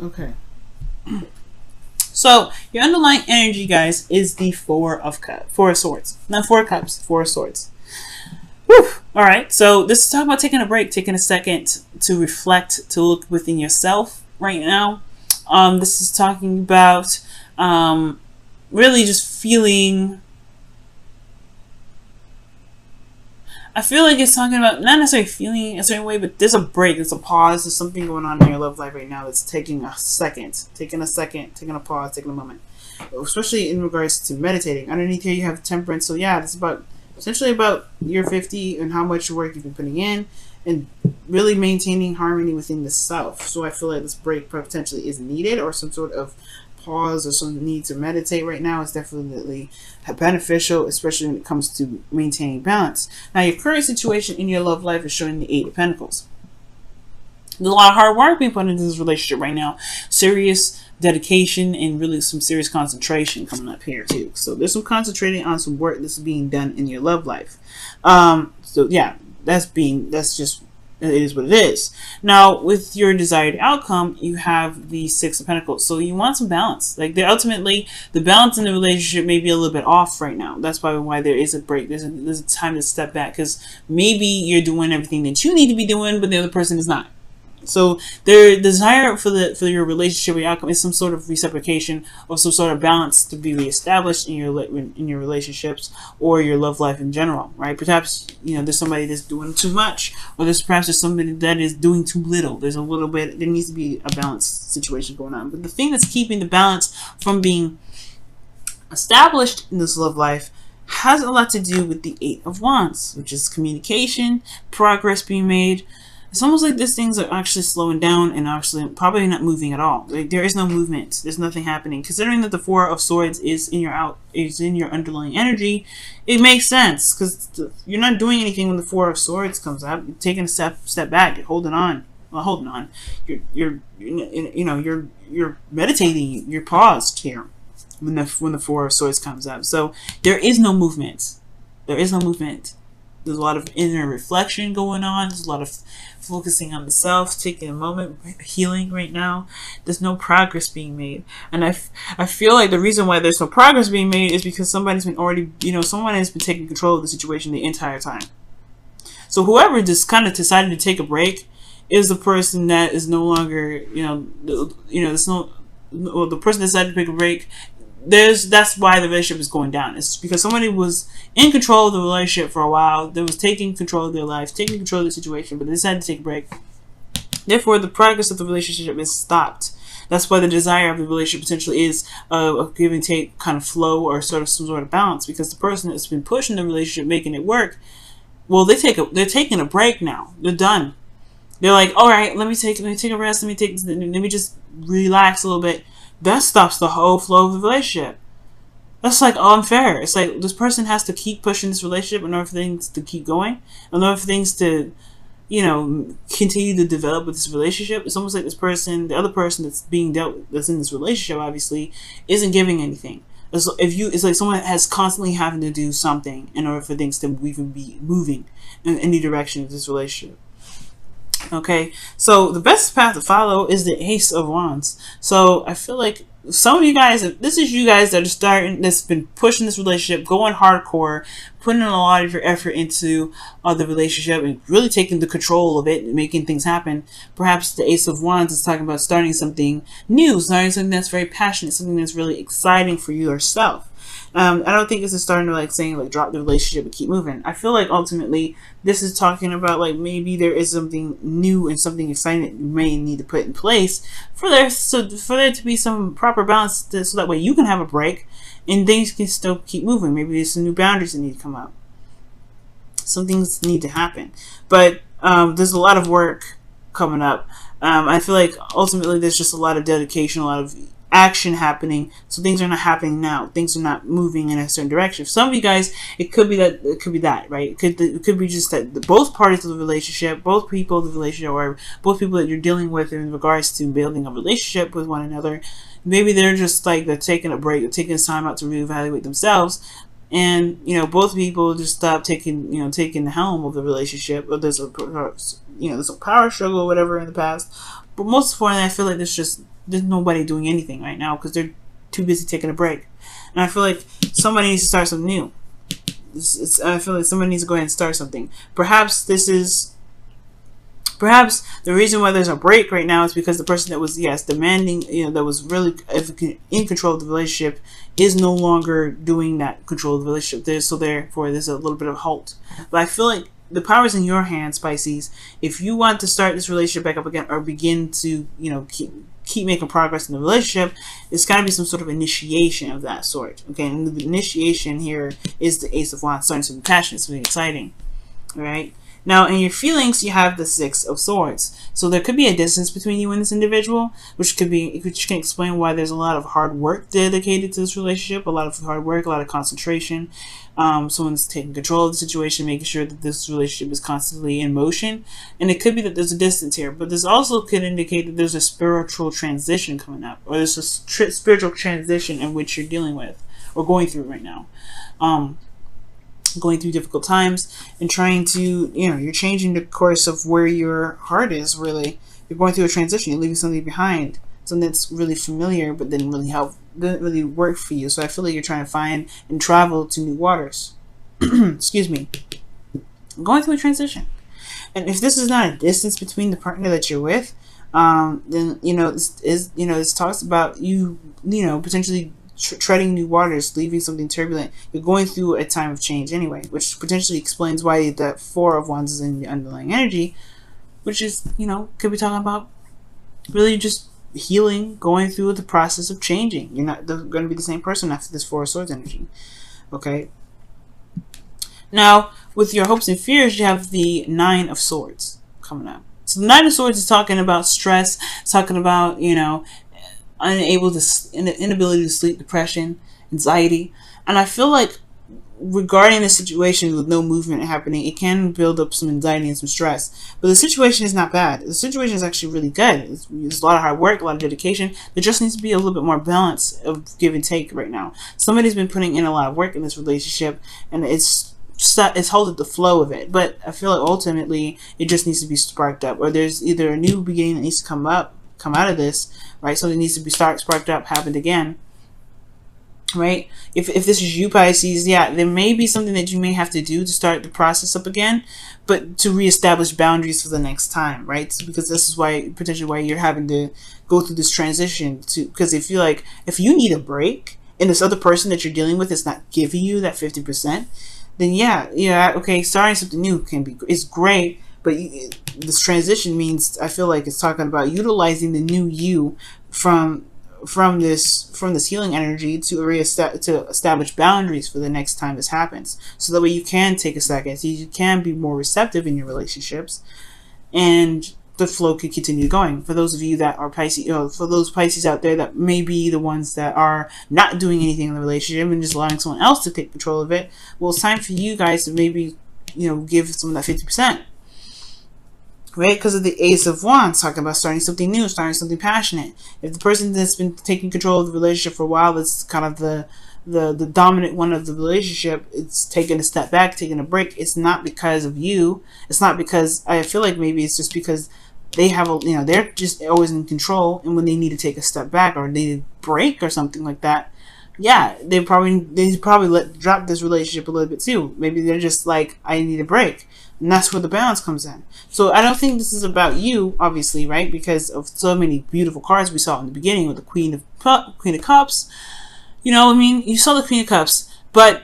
Okay. So your underlying energy, guys, is the Four of Swords, not Four of Cups, Four of Swords. Whew. All right. So this is talking about taking a break, taking a second to reflect, to look within yourself right now. This is talking about really just feeling. I feel like it's talking about not necessarily feeling a certain way, but there's a break, there's a pause, there's something going on in your love life right now that's taking a second, taking a pause, taking a moment. Especially in regards to meditating. Underneath here you have temperance, so yeah, it's about essentially about your 50 and how much work you've been putting in and really maintaining harmony within the self. So I feel like this break potentially is needed, or some sort of pause or some need to meditate right now is definitely beneficial, especially when it comes to maintaining balance. Now, your current situation in your love life is showing the Eight of Pentacles. There's a lot of hard work being put into this relationship right now. Serious dedication and really some serious concentration coming up here too. So there's some concentrating on some work that's being done in your love life. So yeah, that's just, it is what it is. Now, with your desired outcome, you have the Six of Pentacles. So you want some balance. Like, ultimately, the balance in the relationship may be a little bit off right now. That's why there is a break. There's a time to step back, because maybe you're doing everything that you need to be doing, but the other person is not. So their desire for your relationship or your outcome is some sort of reciprocation or some sort of balance to be reestablished in your relationships or your love life in general, right? Perhaps there's somebody that's doing too much, or there's somebody that is doing too little. There needs to be a balanced situation going on. But the thing that's keeping the balance from being established in this love life has a lot to do with the Eight of Wands, which is communication, progress being made. It's almost like these things are actually slowing down and actually probably not moving at all. Like, there is no movement. There's nothing happening. Considering that the Four of Swords is in your underlying energy, it makes sense, because you're not doing anything when the Four of Swords comes up. You're taking a step back. You're holding on. Well, holding on. You're meditating. You're paused here when the Four of Swords comes up. So there is no movement. There is no movement. There's a lot of inner reflection going on. There's a lot of focusing on the self, taking a moment, healing right now. There's no progress being made. And I feel like the reason why there's no progress being made is because someone has been taking control of the situation the entire time. So whoever just kind of decided to take a break is the person that is no longer, the person that decided to take a break. That's why the relationship is going down. It's because somebody was in control of the relationship for a while. They was taking control of their life, taking control of the situation, but they decided to take a break. Therefore, the progress of the relationship is stopped. That's why the desire of the relationship potentially is a give and take kind of flow, or some sort of balance, because the person that's been pushing the relationship, making it work, well, they're taking a break now. They're done. They're like, all right, let me take a rest. Let me just relax a little bit. That stops the whole flow of the relationship. That's like unfair. It's like this person has to keep pushing this relationship in order for things to keep going, in order for things to, continue to develop with this relationship. It's almost like this person, the other person that's in this relationship, obviously, isn't giving anything. It's like someone has constantly having to do something in order for things to even be moving in any direction of this relationship. Okay, so the best path to follow is the Ace of Wands. So I feel like some of you guys, this is you guys that are that's been pushing this relationship, going hardcore, putting in a lot of your effort into the relationship and really taking the control of it and making things happen. Perhaps the Ace of Wands is talking about starting something new, starting something that's very passionate, something that's really exciting for you yourself. I don't think this is starting to saying drop the relationship and keep moving. I feel like ultimately this is talking about maybe there is something new and something exciting that you may need to put in place for there to be some proper balance, so that way you can have a break and things can still keep moving. Maybe there's some new boundaries that need to come up. Some things need to happen, but there's a lot of work coming up. I feel like ultimately there's just a lot of dedication, a lot of action happening, so things are not happening now. Things are not moving in a certain direction. For some of you guys, it could be that, right? It could be just that both parties of the relationship, both people of the relationship, or both people that you're dealing with in regards to building a relationship with one another, maybe they're just they're taking a break, they're taking time out to reevaluate themselves, and both people just stop taking the helm of the relationship, or there's a power struggle or whatever in the past. But most importantly, I feel like there's just there's nobody doing anything right now because they're too busy taking a break. And I feel like somebody needs to start something new. I feel like somebody needs to go ahead and start something. Perhaps the reason why there's a break right now is because the person that was, yes, demanding, that was really in control of the relationship is no longer doing that control of the relationship. So therefore, there's a little bit of halt. But I feel like the power is in your hands, Pisces. If you want to start this relationship back up again or begin to, keep making progress in the relationship, it's got to be some sort of initiation of that sort. Okay, and the initiation here is the Ace of Wands, starting to be passionate, it's really exciting. All right. Now, in your feelings, you have the Six of Swords. So there could be a distance between you and this individual, which can explain why there's a lot of hard work dedicated to this relationship, a lot of hard work, a lot of concentration. Someone's taking control of the situation, making sure that this relationship is constantly in motion. And it could be that there's a distance here, but this also could indicate that there's a spiritual transition coming up, or there's a spiritual transition in which you're dealing with or going through right now. Going through difficult times and trying to, you're changing the course of where your heart is, really. You're going through a transition. You're leaving something behind, something that's really familiar but didn't really work for you. So I feel like you're trying to find and travel to new waters. Excuse me. Going through a transition. And if this is not a distance between the partner that you're with, then, this talks about you, potentially treading new waters, leaving something turbulent. You're going through a time of change anyway, which potentially explains why that Four of Wands is in the underlying energy, which is, could be talking about really just healing, going through the process of changing. You're not going to be the same person after this Four of Swords energy. Okay. Now, with your hopes and fears, you have the Nine of Swords coming up. So the Nine of Swords is talking about stress, it's talking about, inability to sleep, depression, anxiety. And I feel like regarding the situation with no movement happening, it can build up some anxiety and some stress. But the situation is not bad. The situation is actually really good. It's a lot of hard work, a lot of dedication. There just needs to be a little bit more balance of give and take right now. Somebody's been putting in a lot of work in this relationship, and it's halted the flow of it. But I feel like ultimately it just needs to be sparked up, or there's either a new beginning that needs to come out of this, right? Something needs to be sparked up, happened again, right? If this is you, Pisces, yeah, there may be something that you may have to do to start the process up again, but to reestablish boundaries for the next time, right? Because this is potentially why you're having to go through this transition, because if you need a break and this other person that you're dealing with is not giving you that 50%, then yeah, okay, starting something new is great. But this transition means, I feel like it's talking about utilizing the new you from this healing energy to establish boundaries for the next time this happens. So that way you can take a second, so you can be more receptive in your relationships, and the flow can continue going. For those of you that are Pisces, for those Pisces out there that may be the ones that are not doing anything in the relationship and just allowing someone else to take control of it, well, it's time for you guys to maybe, give some of that 50%. Right? Because of the Ace of Wands, talking about starting something new, starting something passionate. If the person that's been taking control of the relationship for a while, that's kind of the dominant one of the relationship, it's taking a step back, taking a break. It's not because of you. It's not because, I feel like maybe it's just because they have they're just always in control, and when they need to take a step back or they need a break or something like that, yeah, they probably drop this relationship a little bit too. Maybe they're just like, I need a break. And that's where the balance comes in. So I don't think this is about you, obviously, right? Because of so many beautiful cards we saw in the beginning with the Queen of Cups. You saw the Queen of Cups, but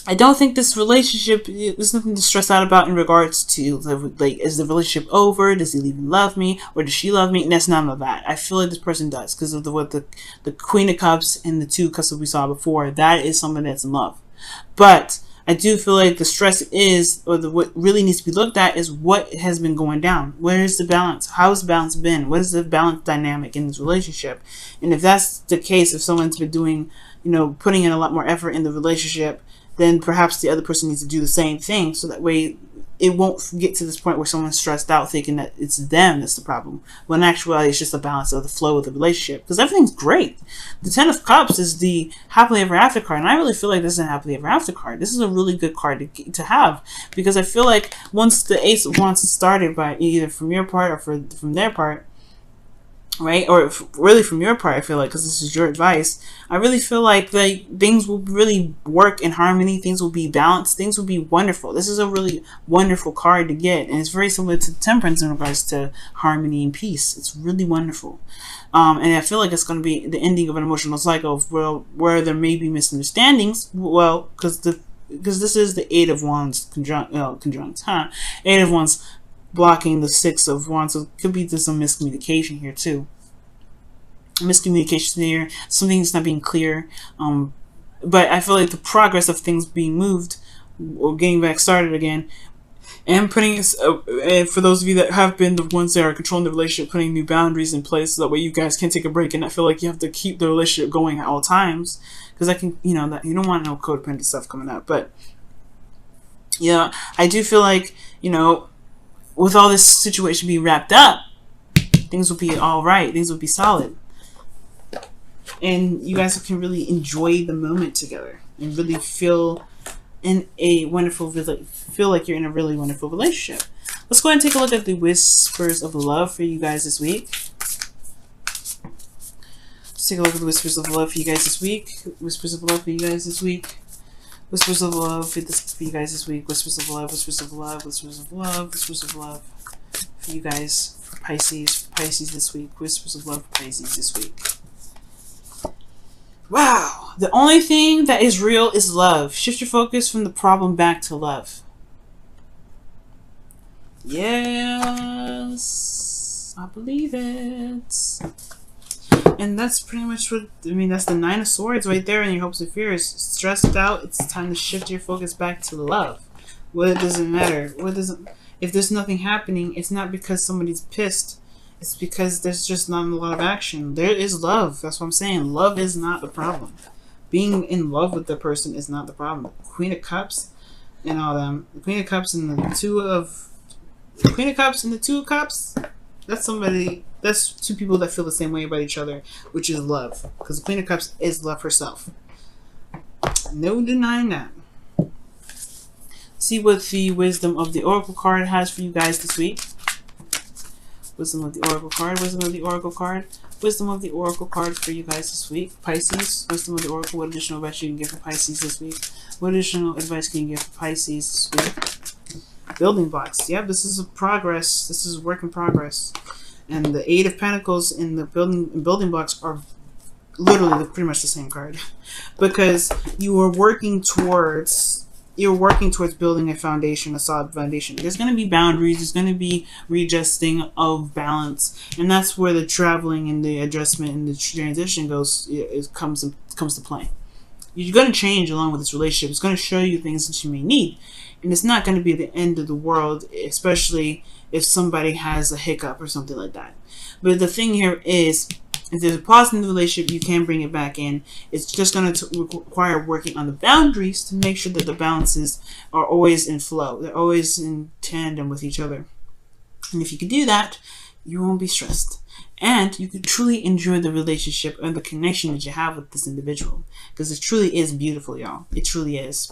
I don't think this relationship, there's nothing to stress out about in regards to, is the relationship over? Does he even love me? Or does she love me? And that's none of that. I feel like this person does, because of what the Queen of Cups and the Two of Cups that we saw before. That is someone that's in love. But I do feel like the stress is, or what really needs to be looked at is what has been going down. Where is the balance? How has the balance been? What is the balance dynamic in this relationship? And if that's the case, if someone's been doing, putting in a lot more effort in the relationship, then perhaps the other person needs to do the same thing, so that way it won't get to this point where someone's stressed out thinking that it's them that's the problem, when in actuality it's just a balance of the flow of the relationship, because everything's great. The Ten of Cups is the happily ever after card, and I really feel like this is a happily ever after card. This is a really good card to have, because I feel like once the Ace of Wands started, by either from your part or from their part, right? Or really from your part, I feel like, because this is your advice, I really feel like things will really work in harmony. Things will be balanced. Things will be wonderful. This is a really wonderful card to get, and it's very similar to Temperance in regards to harmony and peace. It's really wonderful, and I feel like it's going to be the ending of an emotional cycle where there may be misunderstandings. Well, because this is the Eight of Wands Eight of Wands blocking the Six of Wands, so it could be just some miscommunication here too. Miscommunication here, something's not being clear. But I feel like the progress of things being moved or getting back started again, and putting and for those of you that have been the ones that are controlling the relationship, putting new boundaries in place so that way you guys can take a break and not feel like you have to keep the relationship going at all times, because I can, that you don't want no codependent stuff coming up. But yeah, I do feel like, with all this situation being wrapped up, things will be all right. Things will be solid. And you guys can really enjoy the moment together and really feel like you're in a really wonderful relationship. Let's go ahead and take a look at the whispers of love for you guys this week. Let's take a look at the whispers of love for you guys this week. Whispers of love for you guys this week. Whispers of love for you guys this week. Whispers of love, whispers of love, whispers of love, whispers of love for you guys, for Pisces this week. Whispers of love for Pisces this week. Wow. The only thing that is real is love. Shift your focus from the problem back to love. Yes. I believe it. And that's pretty much that's the Nine of Swords right there in your hopes and fears. Stressed out, it's time to shift your focus back to love. It doesn't matter. If there's nothing happening, it's not because somebody's pissed. It's because there's just not a lot of action. There is love. That's what I'm saying. Love is not the problem. Being in love with the person is not the problem. Queen of Cups and all them. The Queen of Cups and the Two of Cups. That's two people that feel the same way about each other, which is love. Because the Queen of Cups is love herself. No denying that. See what the Wisdom of the Oracle card has for you guys this week. Wisdom of the Oracle card. Wisdom of the Oracle card. Wisdom of the Oracle card for you guys this week. Pisces. Wisdom of the Oracle. What additional advice you can give for Pisces this week? What additional advice can you give for Pisces this week? Building blocks. Yeah, this is a progress. This is a work in progress. And the Eight of Pentacles in the building blocks are literally pretty much the same card. Because you are working towards building a foundation, a solid foundation. There's going to be boundaries. There's going to be readjusting of balance, and that's where the traveling and the adjustment and the transition comes to play. You're going to change along with this relationship. It's going to show you things that you may need, and it's not going to be the end of the world, especially if somebody has a hiccup or something like that. But the thing here is, if there's a pause in the relationship, you can bring it back in. It's just going to require working on the boundaries to make sure that the balances are always in flow. They're always in tandem with each other. And if you can do that, you won't be stressed. And you can truly enjoy the relationship and the connection that you have with this individual. Because it truly is beautiful, y'all. It truly is.